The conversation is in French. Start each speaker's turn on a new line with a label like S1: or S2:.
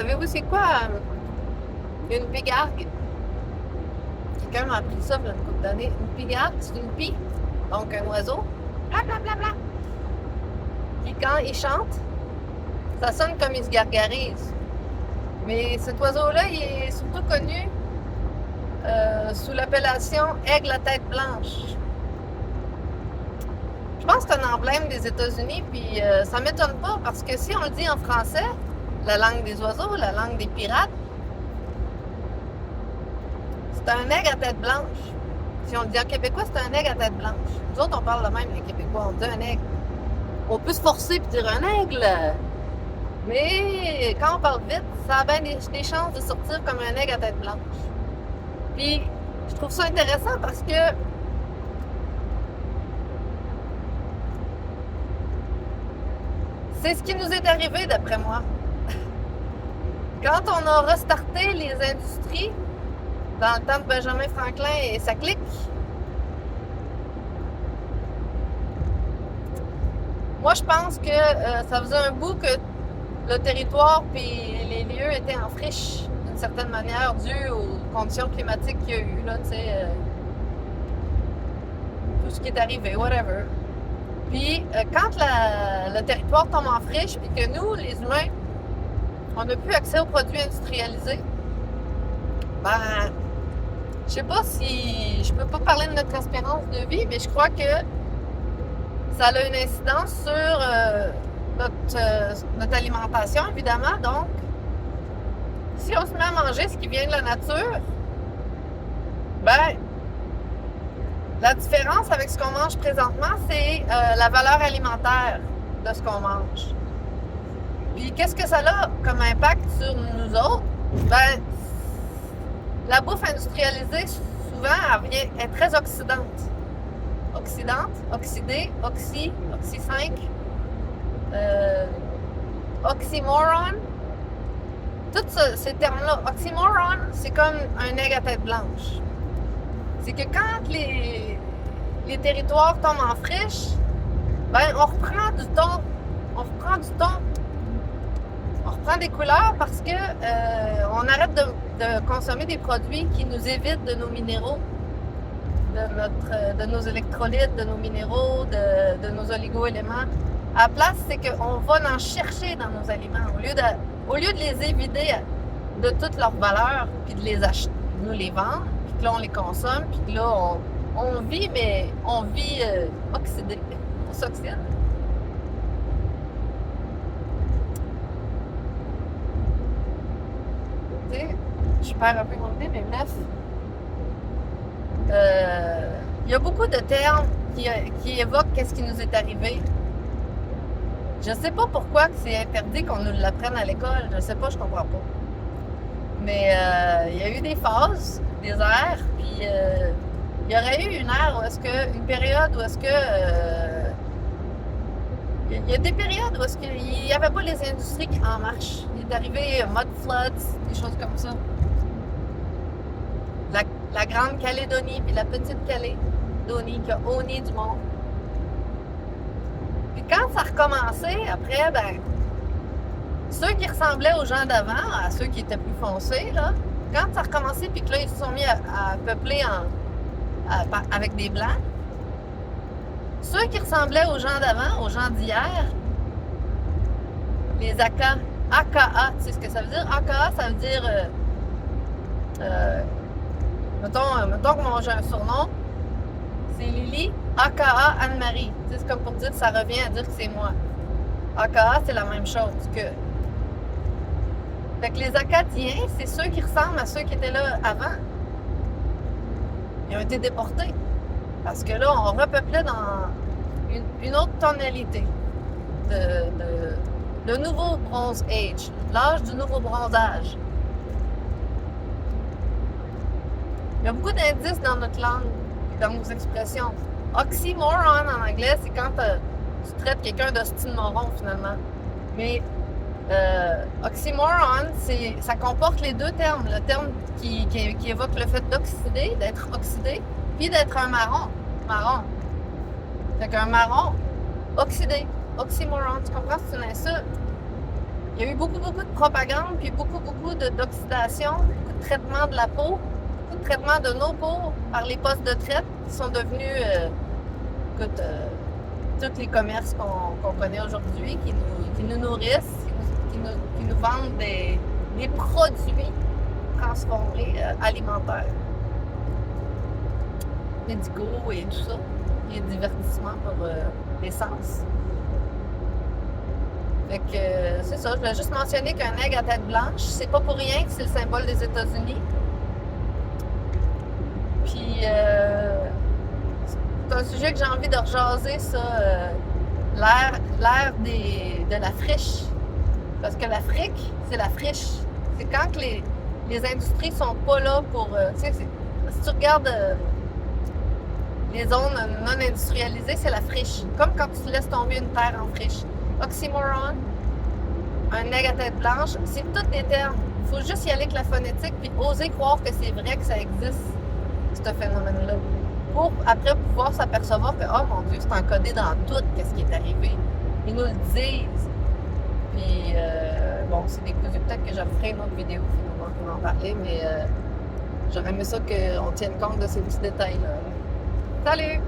S1: Savez-vous c'est quoi une pigargue? Quelqu'un m'a appris ça il y a une couple d'années. Une pigargue, c'est une pie, donc un oiseau. Bla bla bla bla. Puis quand il chante, ça sonne comme il se gargarise. Mais cet oiseau-là, il est surtout connu sous l'appellation aigle à tête blanche. Je pense que c'est un emblème des États-Unis, puis ça m'étonne pas parce que si on le dit en français, la langue des oiseaux, la langue des pirates, c'est un aigle à tête blanche. Si on le dit en québécois, c'est un aigle à tête blanche. Nous autres, on parle de même, les Québécois, on dit un aigle. On peut se forcer et dire un aigle, mais quand on parle vite, ça a bien des chances de sortir comme un aigle à tête blanche. Puis, je trouve ça intéressant parce que c'est ce qui nous est arrivé, d'après moi. Quand on a restarté les industries, dans le temps de Benjamin Franklin et sa clique, moi, je pense que ça faisait un bout que le territoire et les lieux étaient en friche, d'une certaine manière, dû aux conditions climatiques qu'il y a eu, là, tu sais, tout ce qui est arrivé, whatever. Puis, quand le territoire tombe en friche, puis que nous, les humains, on n'a plus accès aux produits industrialisés, ben, je sais pas si... Je peux pas parler de notre espérance de vie, mais je crois que ça a une incidence sur notre alimentation, évidemment. Donc, si on se met à manger ce qui vient de la nature, ben, la différence avec ce qu'on mange présentement, c'est la valeur alimentaire de ce qu'on mange. Puis, qu'est-ce que ça a comme impact sur nous autres? Ben, la bouffe industrialisée, souvent, elle est très oxydante. Oxydante, oxydée, oxy 5, oxymoron. Tous ces termes-là. Oxymoron, c'est comme un aigle à tête blanche. C'est que quand les territoires tombent en friche, ben on reprend du ton. On reprend des couleurs parce que on arrête de consommer des produits qui nous évitent de nos minéraux, de nos électrolytes, de nos minéraux, de nos oligo-éléments. À la place, c'est qu'on va en chercher dans nos aliments. Au lieu de les évider de toute leur valeur, puis de les acheter, nous les vendre, puis que là, on les consomme, puis que là, on vit, mais on vit oxydé. On s'oxyde. Tu sais, je perds un peu mon idée, mais bref. Il y a beaucoup de termes qui évoquent qu'est-ce qui nous est arrivé. Je sais pas pourquoi c'est interdit qu'on nous l'apprenne à l'école. Je sais pas, je comprends pas. Mais il y a eu des phases, des ères, puis il y aurait eu une ère où est-ce que, une période où est-ce que il y a des périodes où est-ce qu'il n'y avait pas les industries en marche. Il est arrivé mud floods, des choses comme ça. La Grande-Calédonie puis la Petite-Calédonie qui a honné du monde. Puis quand ça a recommencé, après, ben, ceux qui ressemblaient aux gens d'avant, à ceux qui étaient plus foncés, là, quand ça a recommencé, puis que là, ils se sont mis à peupler avec des Blancs, ceux qui ressemblaient aux gens d'avant, aux gens d'hier, les AKA, tu sais ce que ça veut dire? AKA, ça veut dire, mettons que moi j'ai un surnom, c'est Lily, AKA Anne-Marie. Tu sais, c'est comme pour dire que ça revient à dire que c'est moi. AKA, c'est la même chose que... Fait que les Acadiens, c'est ceux qui ressemblent à ceux qui étaient là avant. Ils ont été déportés. Parce que là, on repeuplait dans une autre tonalité de nouveau Bronze Age, l'âge du nouveau bronzage. Il y a beaucoup d'indices dans notre langue, dans nos expressions. Oxymoron en anglais, c'est quand tu traites quelqu'un d'ostine-moron finalement. Mais oxymoron, ça comporte les deux termes. Le terme qui évoque le fait d'oxyder, d'être oxydé, puis d'être un marron. Fait qu'un marron oxydé, oxymoron, tu comprends? C'est une insulte. Il il y a eu beaucoup de propagande, puis beaucoup d'oxydation, beaucoup de traitement de la peau, beaucoup de traitement de nos peaux par les postes de traite qui sont devenus, tous les commerces qu'on connaît aujourd'hui, qui nous nourrissent, qui nous vendent des produits transformés alimentaires, médicaux et tout ça, et divertissement pour les sens. Fait que c'est ça, je voulais juste mentionner qu'un aigle à tête blanche, c'est pas pour rien que c'est le symbole des États-Unis. Puis c'est un sujet que j'ai envie de rejaser, ça, l'ère de la friche. Parce que l'Afrique, c'est la friche. C'est quand que les industries sont pas là pour... tu sais, si tu regardes les zones non industrialisées, c'est la friche. Comme quand tu laisses tomber une terre en friche. Oxymoron, un aigle à tête blanche, c'est tous des termes. Il faut juste y aller avec la phonétique puis oser croire que c'est vrai que ça existe, ce phénomène-là. Pour après pouvoir s'apercevoir que, oh mon Dieu, c'est encodé dans tout, qu'est-ce qui est arrivé. Ils nous le disent. Puis, bon, c'est des coups. Peut-être que je ferai une autre vidéo finalement pour en parler, mais j'aurais aimé ça qu'on tienne compte de ces petits détails-là. Salut!